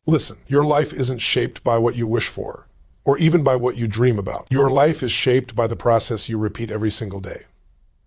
Listen, your life isn't shaped by what you wish for, or even by what you dream about. Your life is shaped by the process you repeat every single day.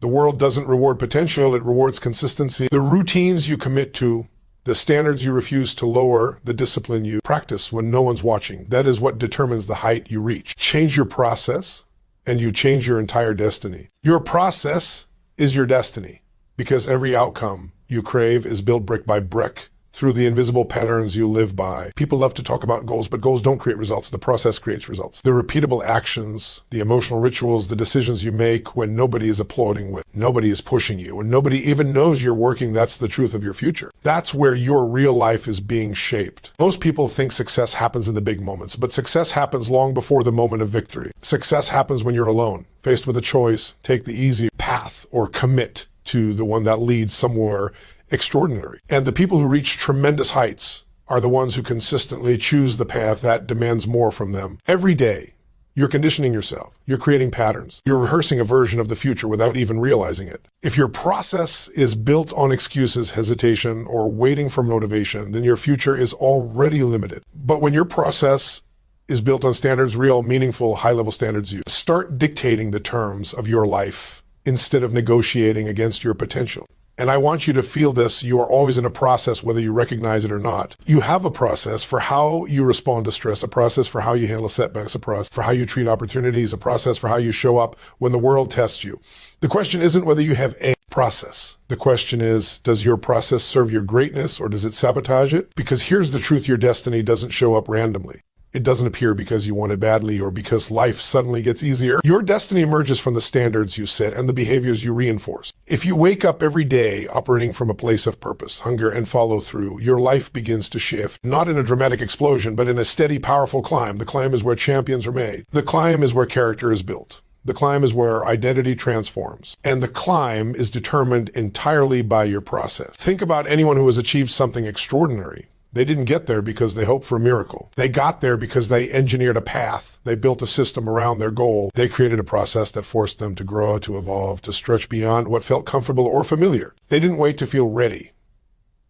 The world doesn't reward potential, it rewards consistency. The routines you commit to, the standards you refuse to lower, the discipline you practice when no one's watching, that is what determines the height you reach. Change your process, and you change your entire destiny. Your process is your destiny, because every outcome you crave is built brick by brick through the invisible patterns you live by. People love to talk about goals, but goals don't create results. The process creates results. The repeatable actions, the emotional rituals, the decisions you make when nobody is applauding, when nobody is pushing you, when nobody even knows you're working, that's the truth of your future. That's where your real life is being shaped. Most people think success happens in the big moments, but success happens long before the moment of victory. Success happens when you're alone, faced with a choice, take the easy path or commit to the one that leads somewhere extraordinary. And the people who reach tremendous heights are the ones who consistently choose the path that demands more from them. Every day, you're conditioning yourself. You're creating patterns. You're rehearsing a version of the future without even realizing it. If your process is built on excuses, hesitation, or waiting for motivation, then your future is already limited. But when your process is built on standards, real, meaningful, high-level standards, you start dictating the terms of your life instead of negotiating against your potential. And I want you to feel this. You are always in a process, whether you recognize it or not. You have a process for how you respond to stress, a process for how you handle setbacks, a process for how you treat opportunities, a process for how you show up when the world tests you. The question isn't whether you have a process. The question is, does your process serve your greatness or does it sabotage it? Because here's the truth, your destiny doesn't show up randomly. It doesn't appear because you want it badly or because life suddenly gets easier. Your destiny emerges from the standards you set and the behaviors you reinforce. If you wake up every day operating from a place of purpose, hunger, and follow through, your life begins to shift, not in a dramatic explosion, but in a steady, powerful climb. The climb is where champions are made. The climb is where character is built. The climb is where identity transforms. And the climb is determined entirely by your process. Think about anyone who has achieved something extraordinary. They didn't get there because they hoped for a miracle. They got there because they engineered a path. They built a system around their goal. They created a process that forced them to grow, to evolve, to stretch beyond what felt comfortable or familiar. They didn't wait to feel ready.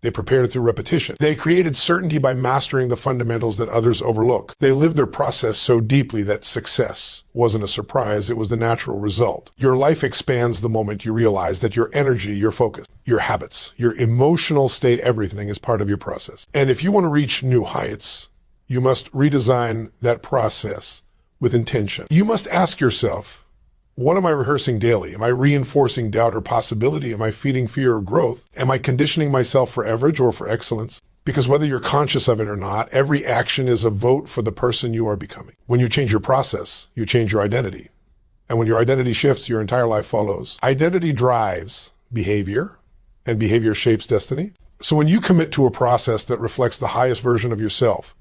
They prepared through repetition. They created certainty by mastering the fundamentals that others overlook. They lived their process so deeply that success wasn't a surprise, it was the natural result. Your life expands the moment you realize that your energy, your focus, your habits, your emotional state, everything is part of your process. And if you want to reach new heights, you must redesign that process with intention. You must ask yourself, what am I rehearsing daily? Am I reinforcing doubt or possibility? Am I feeding fear or growth? Am I conditioning myself for average or for excellence? Because whether you're conscious of it or not, every action is a vote for the person you are becoming. When you change your process, you change your identity. And when your identity shifts, your entire life follows. Identity drives behavior, and behavior shapes destiny. So when you commit to a process that reflects the highest version of yourself,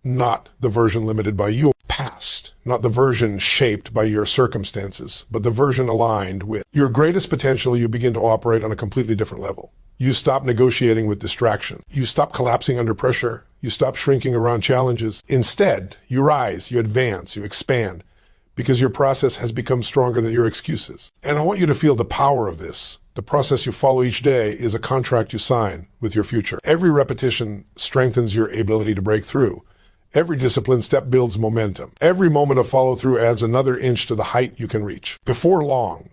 not the version limited by your past, not the version shaped by your circumstances, but the version aligned with your greatest potential, you begin to operate on a completely different level. You stop negotiating with distraction. You stop collapsing under pressure. You stop shrinking around challenges. Instead, you rise, you advance, you expand, because your process has become stronger than your excuses. And I want you to feel the power of this. The process you follow each day is a contract you sign with your future. Every repetition strengthens your ability to break through. Every disciplined step builds momentum. Every moment of follow-through adds another inch to the height you can reach. Before long,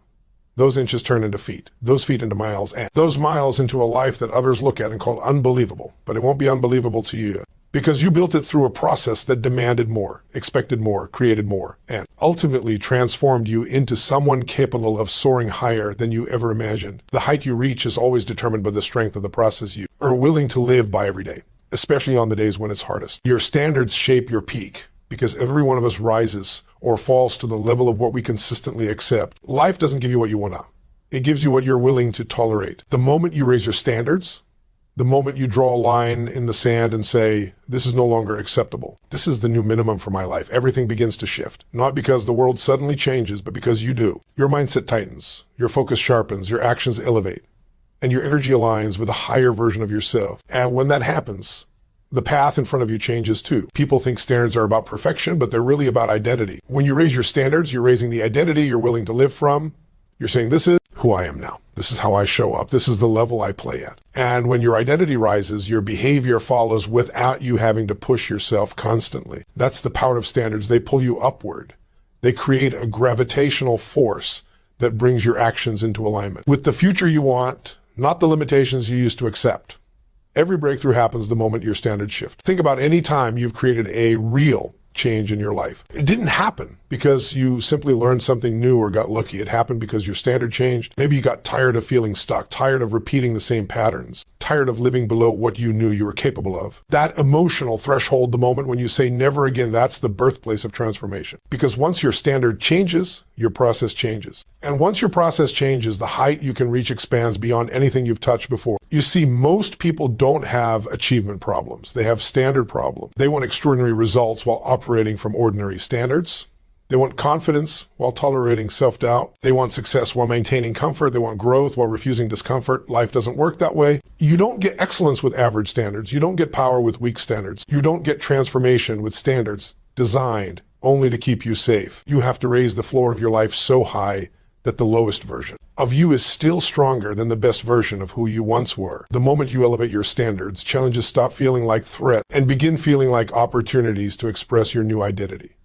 those inches turn into feet, those feet into miles, and those miles into a life that others look at and call unbelievable. But it won't be unbelievable to you, because you built it through a process that demanded more, expected more, created more, and ultimately transformed you into someone capable of soaring higher than you ever imagined. The height you reach is always determined by the strength of the process you are willing to live by every day, especially on the days when it's hardest. Your standards shape your peak, because every one of us rises or falls to the level of what we consistently accept. Life doesn't give you what you want to. It gives you what you're willing to tolerate. The moment you raise your standards, the moment you draw a line in the sand and say, this is no longer acceptable. This is the new minimum for my life. Everything begins to shift. Not because the world suddenly changes, but because you do. Your mindset tightens, your focus sharpens, your actions elevate, and your energy aligns with a higher version of yourself. And when that happens, the path in front of you changes too. People think standards are about perfection, but they're really about identity. When you raise your standards, you're raising the identity you're willing to live from, You're saying, this is who I am now. This is how I show up. This is the level I play at. And when your identity rises, your behavior follows without you having to push yourself constantly. That's the power of standards. They pull you upward. They create a gravitational force that brings your actions into alignment with the future you want, not the limitations you used to accept. Every breakthrough happens the moment your standards shift. Think about any time you've created a real change in your life. It didn't happen because you simply learned something new or got lucky. It happened because your standard changed. Maybe you got tired of feeling stuck, tired of repeating the same patterns, tired of living below what you knew you were capable of. That emotional threshold, the moment when you say never again, that's the birthplace of transformation. Because once your standard changes, your process changes. And once your process changes, the height you can reach expands beyond anything you've touched before. You see, most people don't have achievement problems. They have standard problems. They want extraordinary results while operating from ordinary standards. They want confidence while tolerating self-doubt. They want success while maintaining comfort. They want growth while refusing discomfort. Life doesn't work that way. You don't get excellence with average standards. You don't get power with weak standards. You don't get transformation with standards designed only to keep you safe. You have to raise the floor of your life so high that the lowest version of you is still stronger than the best version of who you once were. The moment you elevate your standards, challenges stop feeling like threats and begin feeling like opportunities to express your new identity.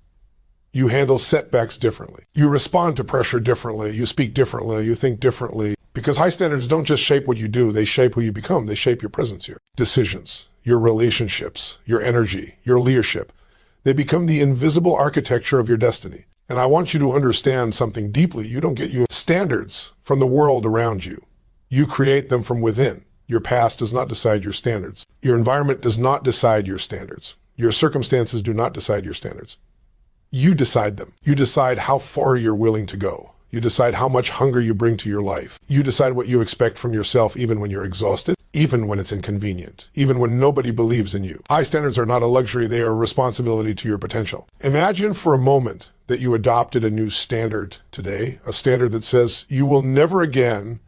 You handle setbacks differently. You respond to pressure differently. You speak differently. You think differently. Because high standards don't just shape what you do, they shape who you become. They shape your presence here. Decisions, your relationships, your energy, your leadership. They become the invisible architecture of your destiny. And I want you to understand something deeply. You don't get your standards from the world around you. You create them from within. Your past does not decide your standards. Your environment does not decide your standards. Your circumstances do not decide your standards. You decide them. You decide how far you're willing to go. You decide how much hunger you bring to your life. You decide what you expect from yourself even when you're exhausted, even when it's inconvenient, even when nobody believes in you. High standards are not a luxury. They are a responsibility to your potential. Imagine for a moment that you adopted a new standard today, a standard that says you will never again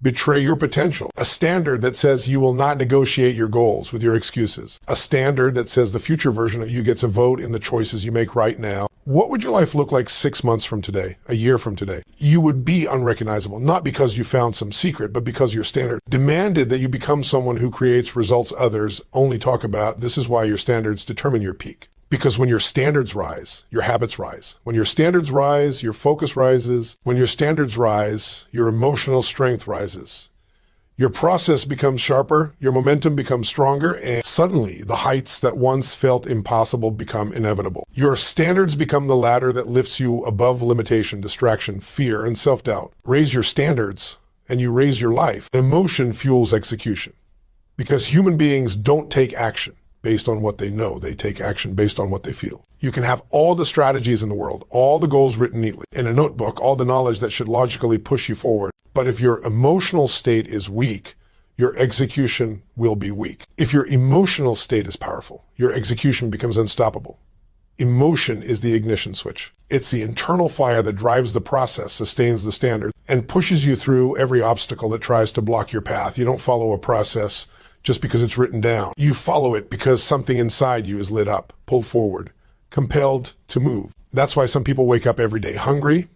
betray your potential, a standard that says you will not negotiate your goals with your excuses, a standard that says the future version of you gets a vote in the choices you make right now. What would your life look like 6 months from today, a year from today? You would be unrecognizable, not because you found some secret, but because your standard demanded that you become someone who creates results others only talk about. This is why your standards determine your peak. Because when your standards rise, your habits rise. When your standards rise, your focus rises. When your standards rise, your emotional strength rises. Your process becomes sharper, your momentum becomes stronger, and suddenly the heights that once felt impossible become inevitable. Your standards become the ladder that lifts you above limitation, distraction, fear, and self-doubt. Raise your standards, and you raise your life. Emotion fuels execution. Because human beings don't take action based on what they know. They take action based on what they feel. You can have all the strategies in the world, all the goals written neatly in a notebook, all the knowledge that should logically push you forward. But if your emotional state is weak, your execution will be weak. If your emotional state is powerful, your execution becomes unstoppable. Emotion is the ignition switch. It's the internal fire that drives the process, sustains the standard, and pushes you through every obstacle that tries to block your path. You don't follow a process just because it's written down. You follow it because something inside you is lit up, pulled forward, compelled to move. That's why some people wake up every day hungry,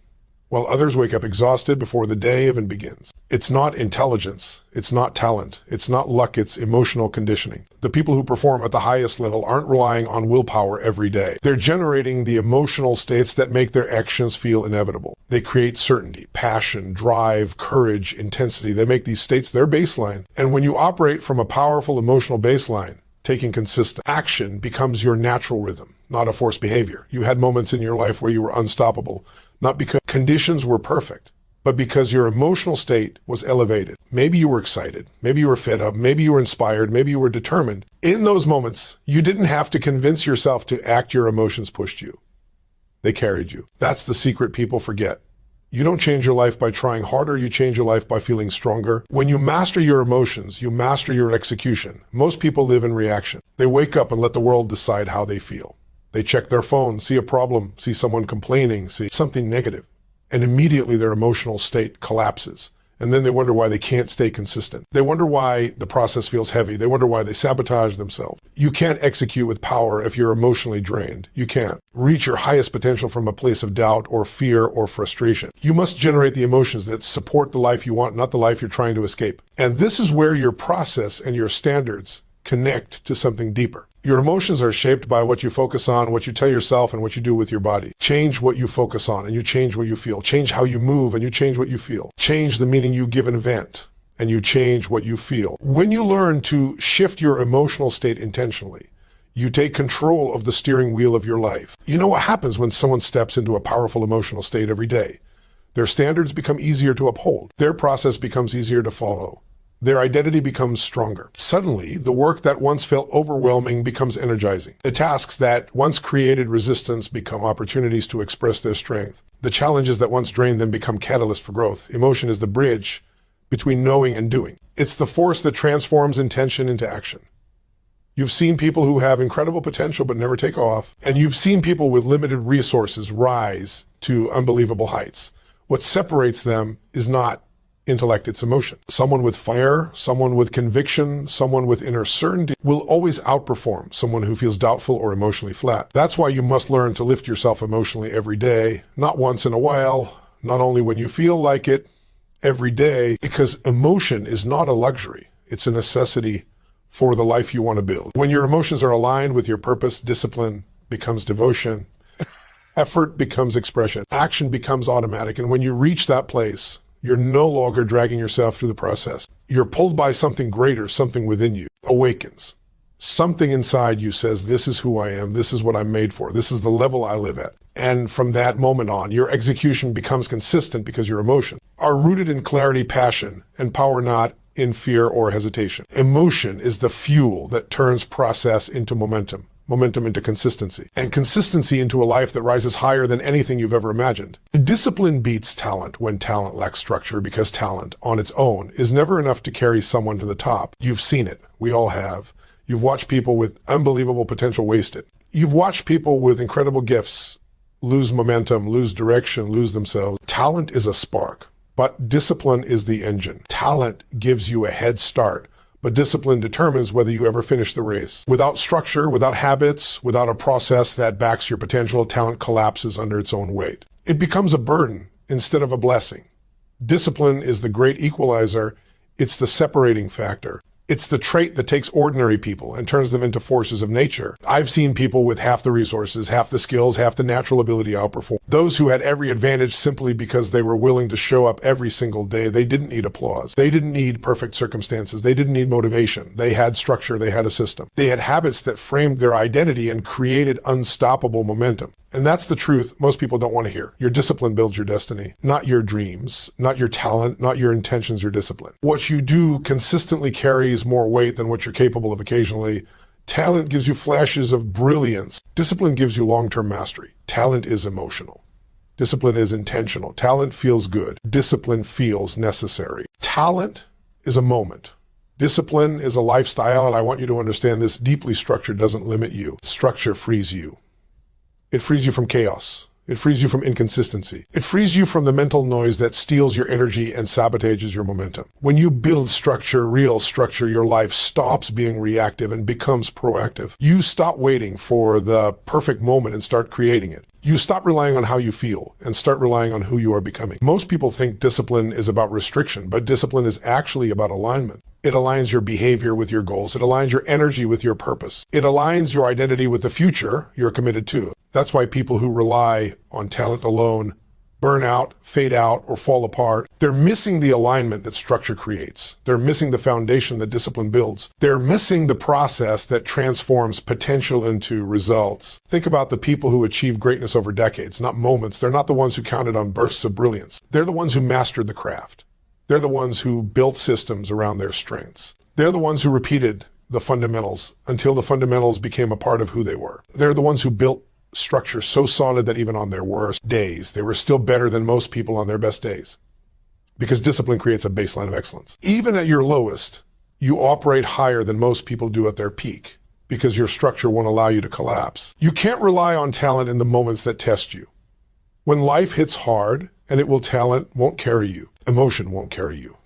while others wake up exhausted before the day even begins. It's not intelligence. It's not talent. It's not luck. It's emotional conditioning. The people who perform at the highest level aren't relying on willpower every day. They're generating the emotional states that make their actions feel inevitable. They create certainty, passion, drive, courage, intensity. They make these states their baseline. And when you operate from a powerful emotional baseline, taking consistent action becomes your natural rhythm, not a forced behavior. You had moments in your life where you were unstoppable, not because conditions were perfect, but because your emotional state was elevated. Maybe you were excited, maybe you were fed up, maybe you were inspired, maybe you were determined. In those moments, you didn't have to convince yourself to act. Your emotions pushed you. They carried you. That's the secret people forget. You don't change your life by trying harder, you change your life by feeling stronger. When you master your emotions, you master your execution. Most people live in reaction. They wake up and let the world decide how they feel. They check their phone, see a problem, see someone complaining, see something negative, and immediately their emotional state collapses. And then they wonder why they can't stay consistent. They wonder why the process feels heavy. They wonder why they sabotage themselves. You can't execute with power if you're emotionally drained. You can't reach your highest potential from a place of doubt or fear or frustration. You must generate the emotions that support the life you want, not the life you're trying to escape. And this is where your process and your standards connect to something deeper. Your emotions are shaped by what you focus on, what you tell yourself, and what you do with your body. Change what you focus on, and you change what you feel. Change how you move, and you change what you feel. Change the meaning you give an event, and you change what you feel. When you learn to shift your emotional state intentionally, you take control of the steering wheel of your life. You know what happens when someone steps into a powerful emotional state every day? Their standards become easier to uphold. Their process becomes easier to follow. Their identity becomes stronger. Suddenly, the work that once felt overwhelming becomes energizing. The tasks that once created resistance become opportunities to express their strength. The challenges that once drained them become catalysts for growth. Emotion is the bridge between knowing and doing. It's the force that transforms intention into action. You've seen people who have incredible potential but never take off, and you've seen people with limited resources rise to unbelievable heights. What separates them is not intellect, it's emotion. Someone with fire, someone with conviction, someone with inner certainty will always outperform someone who feels doubtful or emotionally flat. That's why you must learn to lift yourself emotionally every day, not once in a while, not only when you feel like it, every day, because emotion is not a luxury. It's a necessity for the life you want to build. When your emotions are aligned with your purpose, discipline becomes devotion, effort becomes expression, action becomes automatic. And when you reach that place, you're no longer dragging yourself through the process. You're pulled by something greater, something within you awakens. Something inside you says, this is who I am, this is what I'm made for, this is the level I live at. And from that moment on, your execution becomes consistent because your emotions are rooted in clarity, passion, and power, not in fear or hesitation. Emotion is the fuel that turns process into momentum. Momentum into consistency, and consistency into a life that rises higher than anything you've ever imagined. Discipline beats talent when talent lacks structure, because talent on its own is never enough to carry someone to the top. You've seen it. We all have. You've watched people with unbelievable potential wasted. You've watched people with incredible gifts lose momentum, lose direction, lose themselves. Talent is a spark, but discipline is the engine. Talent gives you a head start, but discipline determines whether you ever finish the race. Without structure, without habits, without a process that backs your potential, talent collapses under its own weight. It becomes a burden instead of a blessing. Discipline is the great equalizer. It's the separating factor. It's the trait that takes ordinary people and turns them into forces of nature. I've seen people with half the resources, half the skills, half the natural ability outperform those who had every advantage simply because they were willing to show up every single day. They didn't need applause. They didn't need perfect circumstances. They didn't need motivation. They had structure. They had a system. They had habits that framed their identity and created unstoppable momentum. And that's the truth most people don't want to hear. Your discipline builds your destiny, not your dreams, not your talent, not your intentions, your discipline. What you do consistently carries more weight than what you're capable of occasionally. Talent gives you flashes of brilliance. Discipline gives you long-term mastery. Talent is emotional. Discipline is intentional. Talent feels good. Discipline feels necessary. Talent is a moment. Discipline is a lifestyle, and I want you to understand this deeply. Structure doesn't limit you. Structure frees you. It frees you from chaos. It frees you from inconsistency. It frees you from the mental noise that steals your energy and sabotages your momentum. When you build structure, real structure, your life stops being reactive and becomes proactive. You stop waiting for the perfect moment and start creating it. You stop relying on how you feel and start relying on who you are becoming. Most people think discipline is about restriction, but discipline is actually about alignment. It aligns your behavior with your goals. It aligns your energy with your purpose. It aligns your identity with the future you're committed to. That's why people who rely on talent alone burn out, fade out, or fall apart. They're missing the alignment that structure creates. They're missing the foundation that discipline builds. They're missing the process that transforms potential into results. Think about the people who achieve greatness over decades, not moments. They're not the ones who counted on bursts of brilliance. They're the ones who mastered the craft. They're the ones who built systems around their strengths. They're the ones who repeated the fundamentals until the fundamentals became a part of who they were. They're the ones who built structure so solid that even on their worst days, they were still better than most people on their best days. Because discipline creates a baseline of excellence. Even at your lowest, you operate higher than most people do at their peak, because your structure won't allow you to collapse. You can't rely on talent in the moments that test you. When life hits hard, and it will, talent won't carry you. Emotion won't carry you.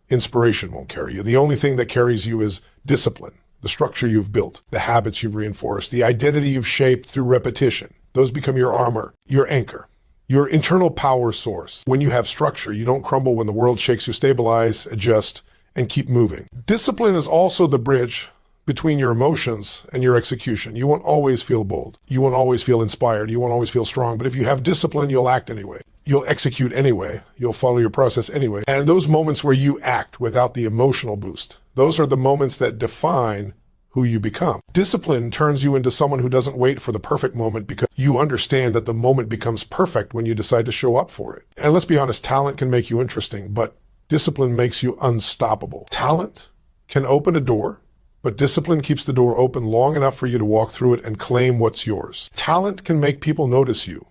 Inspiration won't carry you. The only thing that carries you is discipline, the structure you've built, the habits you've reinforced, the identity you've shaped through repetition. Those become your armor, your anchor, your internal power source. When you have structure, you don't crumble when the world shakes. You stabilize, adjust, and keep moving. Discipline is also the bridge between your emotions and your execution. You won't always feel bold. You won't always feel inspired. You won't always feel strong. But if you have discipline, you'll act anyway. You'll execute anyway. You'll follow your process anyway. And those moments where you act without the emotional boost, those are the moments that define who you become. Discipline turns you into someone who doesn't wait for the perfect moment because you understand that the moment becomes perfect when you decide to show up for it. And let's be honest, talent can make you interesting, but discipline makes you unstoppable. Talent can open a door, but discipline keeps the door open long enough for you to walk through it and claim what's yours. Talent can make people notice you,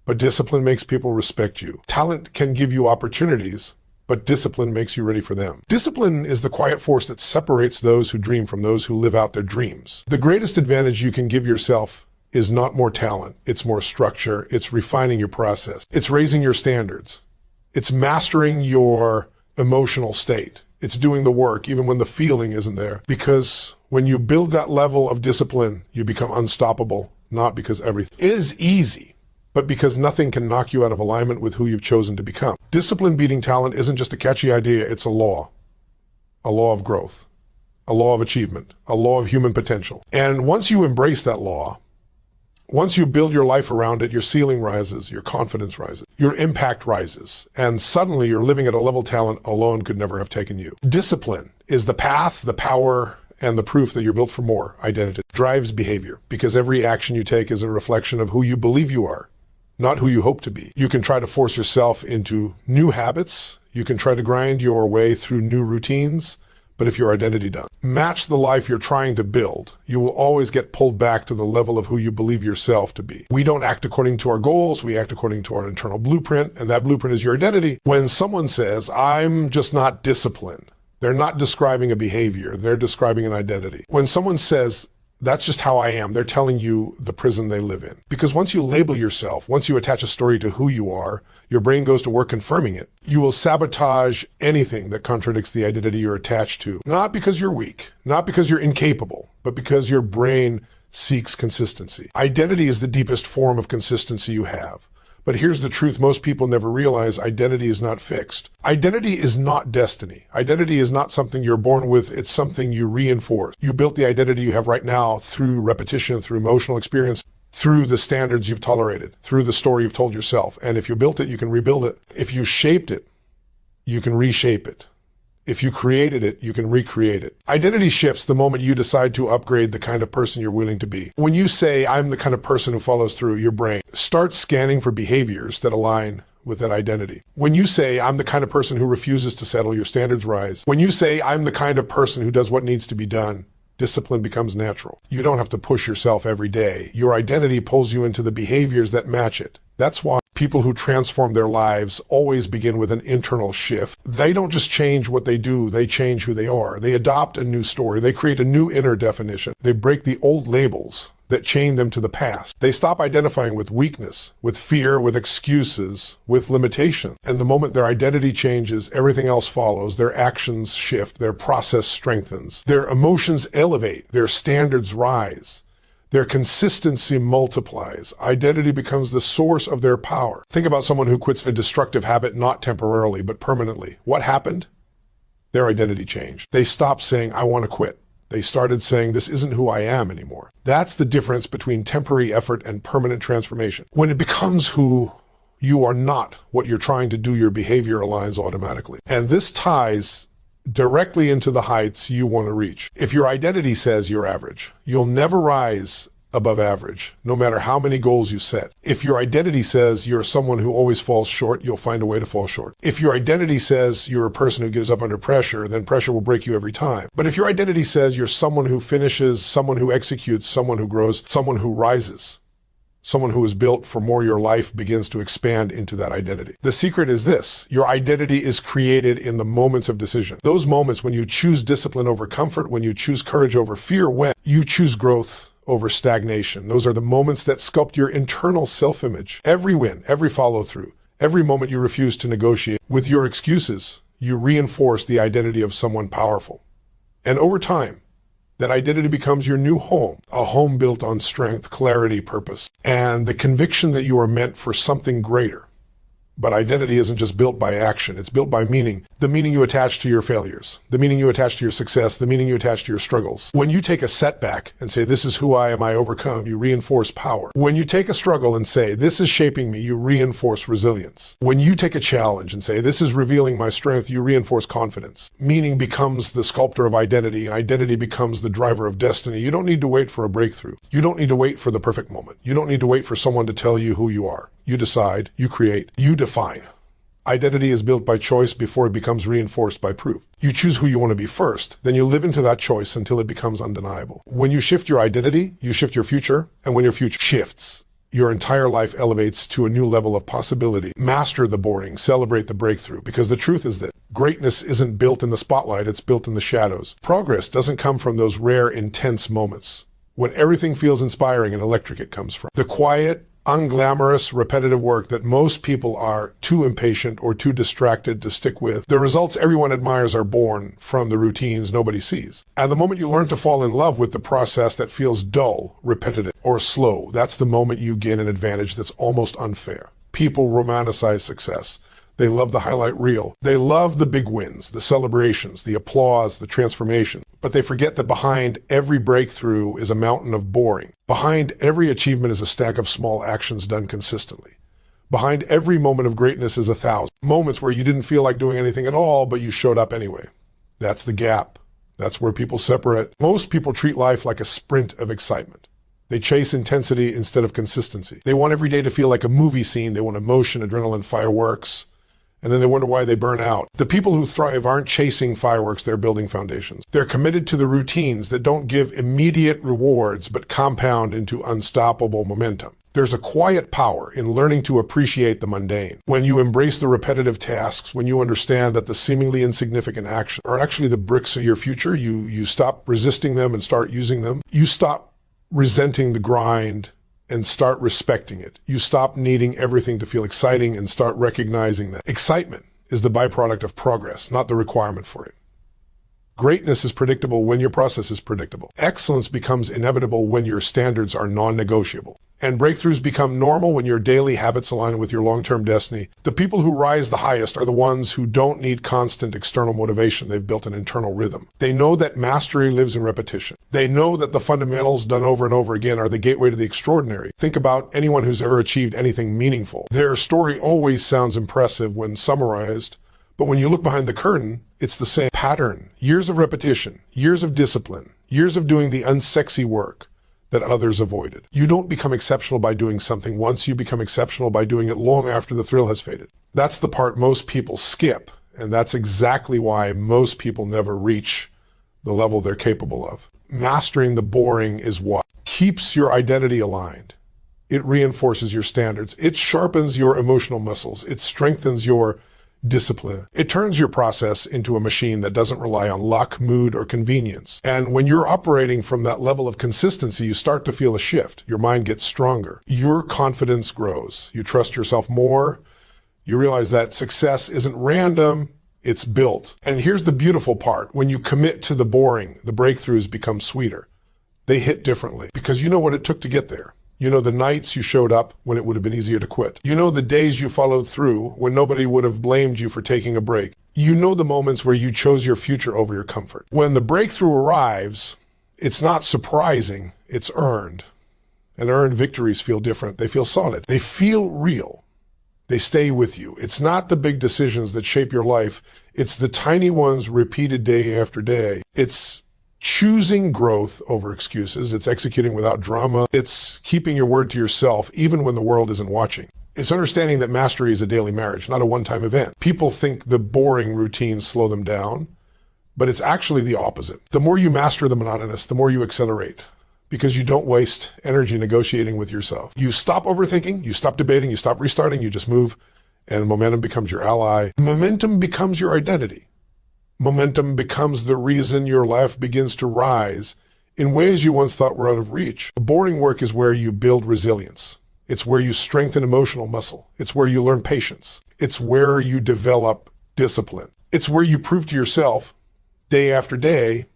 but discipline makes people respect you. Talent can give you opportunities, but discipline makes you ready for them. Discipline is the quiet force that separates those who dream from those who live out their dreams. The greatest advantage you can give yourself is not more talent, it's more structure, it's refining your process, it's raising your standards, it's mastering your emotional state. It's doing the work even when the feeling isn't there. Because when you build that level of discipline, you become unstoppable, not because everything is easy, but because nothing can knock you out of alignment with who you've chosen to become. Discipline beating talent isn't just a catchy idea, it's a law of growth, a law of achievement, a law of human potential. And once you embrace that law, once you build your life around it, your ceiling rises, your confidence rises, your impact rises, and suddenly you're living at a level talent alone could never have taken you. Discipline is the path, the power, and the proof that you're built for more. Identity drives behavior because every action you take is a reflection of who you believe you are, not who you hope to be. You can try to force yourself into new habits. You can try to grind your way through new routines. But if your identity doesn't match the life you're trying to build, you will always get pulled back to the level of who you believe yourself to be. We don't act according to our goals. We act according to our internal blueprint, and that blueprint is your identity. When someone says, I'm just not disciplined, they're not describing a behavior. They're describing an identity. When someone says, that's just how I am, they're telling you the prison they live in. Because once you label yourself, once you attach a story to who you are, your brain goes to work confirming it. You will sabotage anything that contradicts the identity you're attached to. Not because you're weak, not because you're incapable, but because your brain seeks consistency. Identity is the deepest form of consistency you have. But here's the truth most people never realize: identity is not fixed. Identity is not destiny. Identity is not something you're born with, it's something you reinforce. You built the identity you have right now through repetition, through emotional experience, through the standards you've tolerated, through the story you've told yourself. And if you built it, you can rebuild it. If you shaped it, you can reshape it. If you created it, you can recreate it. Identity shifts the moment you decide to upgrade the kind of person you're willing to be. When you say, I'm the kind of person who follows through, your brain starts scanning for behaviors that align with that identity. When you say, I'm the kind of person who refuses to settle, your standards rise. When you say, I'm the kind of person who does what needs to be done, discipline becomes natural. You don't have to push yourself every day. Your identity pulls you into the behaviors that match it. That's why people who transform their lives always begin with an internal shift. They don't just change what they do, they change who they are. They adopt a new story. They create a new inner definition. They break the old labels that chain them to the past. They stop identifying with weakness, with fear, with excuses, with limitation. And the moment their identity changes, everything else follows. Their actions shift, their process strengthens, their emotions elevate, their standards rise. Their consistency multiplies. Identity becomes the source of their power. Think about someone who quits a destructive habit, not temporarily, but permanently. What happened? Their identity changed. They stopped saying, I want to quit. They started saying, this isn't who I am anymore. That's the difference between temporary effort and permanent transformation. When it becomes who you are not what you're trying to do, your behavior aligns automatically. And this ties directly into the heights you want to reach. If your identity says you're average, you'll never rise above average, no matter how many goals you set. If your identity says you're someone who always falls short, you'll find a way to fall short. If your identity says you're a person who gives up under pressure, then pressure will break you every time. But if your identity says you're someone who finishes, someone who executes, someone who grows, someone who rises, someone who is built for more, your life begins to expand into that identity. The secret is this: your identity is created in the moments of decision. Those moments when you choose discipline over comfort, when you choose courage over fear, when you choose growth over stagnation. Those are the moments that sculpt your internal self-image. Every win, every follow-through, Every moment you refuse to negotiate with your excuses, you reinforce the identity of someone powerful. And over time, that identity becomes your new home, a home built on strength, clarity, purpose, and the conviction that you are meant for something greater. But identity isn't just built by action, it's built by meaning. The meaning you attach to your failures, the meaning you attach to your success, the meaning you attach to your struggles. When you take a setback and say, this is who I am, I overcome, you reinforce power. When you take a struggle and say, this is shaping me, you reinforce resilience. When you take a challenge and say, this is revealing my strength, you reinforce confidence. Meaning becomes the sculptor of identity, and identity becomes the driver of destiny. You don't need to wait for a breakthrough. You don't need to wait for the perfect moment. You don't need to wait for someone to tell you who you are. You decide, you create, you define. Identity is built by choice before it becomes reinforced by proof. You choose who you want to be first, then you live into that choice until it becomes undeniable. When you shift your identity, you shift your future, and when your future shifts, your entire life elevates to a new level of possibility. Master the boring, celebrate the breakthrough, because the truth is that greatness isn't built in the spotlight, it's built in the shadows. Progress doesn't come from those rare, intense moments. When everything feels inspiring and electric, it comes from the quiet, unglamorous, repetitive work that most people are too impatient or too distracted to stick with. The results everyone admires are born from the routines nobody sees. And the moment you learn to fall in love with the process that feels dull, repetitive, or slow, that's the moment you gain an advantage that's almost unfair. People romanticize success. They love the highlight reel. They love the big wins, the celebrations, the applause, the transformation. But they forget that behind every breakthrough is a mountain of boring. Behind every achievement is a stack of small actions done consistently. Behind every moment of greatness is 1,000 moments where you didn't feel like doing anything at all, but you showed up anyway. That's the gap. That's where people separate. Most people treat life like a sprint of excitement. They chase intensity instead of consistency. They want every day to feel like a movie scene. They want emotion, adrenaline, fireworks. And then they wonder why they burn out. The people who thrive aren't chasing fireworks, they're building foundations. They're committed to the routines that don't give immediate rewards, but compound into unstoppable momentum. There's a quiet power in learning to appreciate the mundane. When you embrace the repetitive tasks, when you understand that the seemingly insignificant actions are actually the bricks of your future, you stop resisting them and start using them. You stop resenting the grind and start respecting it. You stop needing everything to feel exciting and start recognizing that excitement is the byproduct of progress, not the requirement for it. Greatness is predictable when your process is predictable. Excellence becomes inevitable when your standards are non-negotiable. And breakthroughs become normal when your daily habits align with your long-term destiny. The people who rise the highest are the ones who don't need constant external motivation. They've built an internal rhythm. They know that mastery lives in repetition. They know that the fundamentals done over and over again are the gateway to the extraordinary. Think about anyone who's ever achieved anything meaningful. Their story always sounds impressive when summarized, but when you look behind the curtain, it's the same pattern. Years of repetition, years of discipline, years of doing the unsexy work that others avoided. You don't become exceptional by doing something once, you become exceptional by doing it long after the thrill has faded. That's the part most people skip, and that's exactly why most people never reach the level they're capable of. Mastering the boring is what keeps your identity aligned. It reinforces your standards. It sharpens your emotional muscles. It strengthens your discipline. It turns your process into a machine that doesn't rely on luck, mood, or convenience. And when you're operating from that level of consistency, you start to feel a shift. Your mind gets stronger. Your confidence grows. You trust yourself more. You realize that success isn't random, it's built. And here's the beautiful part. When you commit to the boring, the breakthroughs become sweeter. They hit differently because you know what it took to get there. You know the nights you showed up when it would have been easier to quit. You know the days you followed through when nobody would have blamed you for taking a break. You know the moments where you chose your future over your comfort. When the breakthrough arrives, it's not surprising, it's earned. And earned victories feel different. They feel solid. They feel real. They stay with you. It's not the big decisions that shape your life. It's the tiny ones repeated day after day. It's choosing growth over excuses. It's executing without drama. It's keeping your word to yourself, even when the world isn't watching. It's understanding that mastery is a daily marriage, not a one-time event. People think the boring routines slow them down, but it's actually the opposite. The more you master the monotonous, the more you accelerate, because you don't waste energy negotiating with yourself. You stop overthinking, you stop debating, you stop restarting, you just move, and momentum becomes your ally. Momentum becomes your identity. Momentum becomes the reason your life begins to rise in ways you once thought were out of reach. The boring work is where you build resilience. It's where you strengthen emotional muscle. It's where you learn patience. It's where you develop discipline. It's where you prove to yourself, day after day,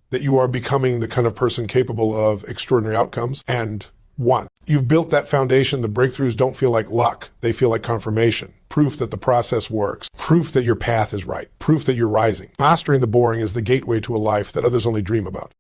that you are becoming the kind of person capable of extraordinary outcomes. And one, you've built that foundation. The breakthroughs don't feel like luck. They feel like confirmation, proof that the process works, proof that your path is right, proof that you're rising. Mastering the boring is the gateway to a life that others only dream about.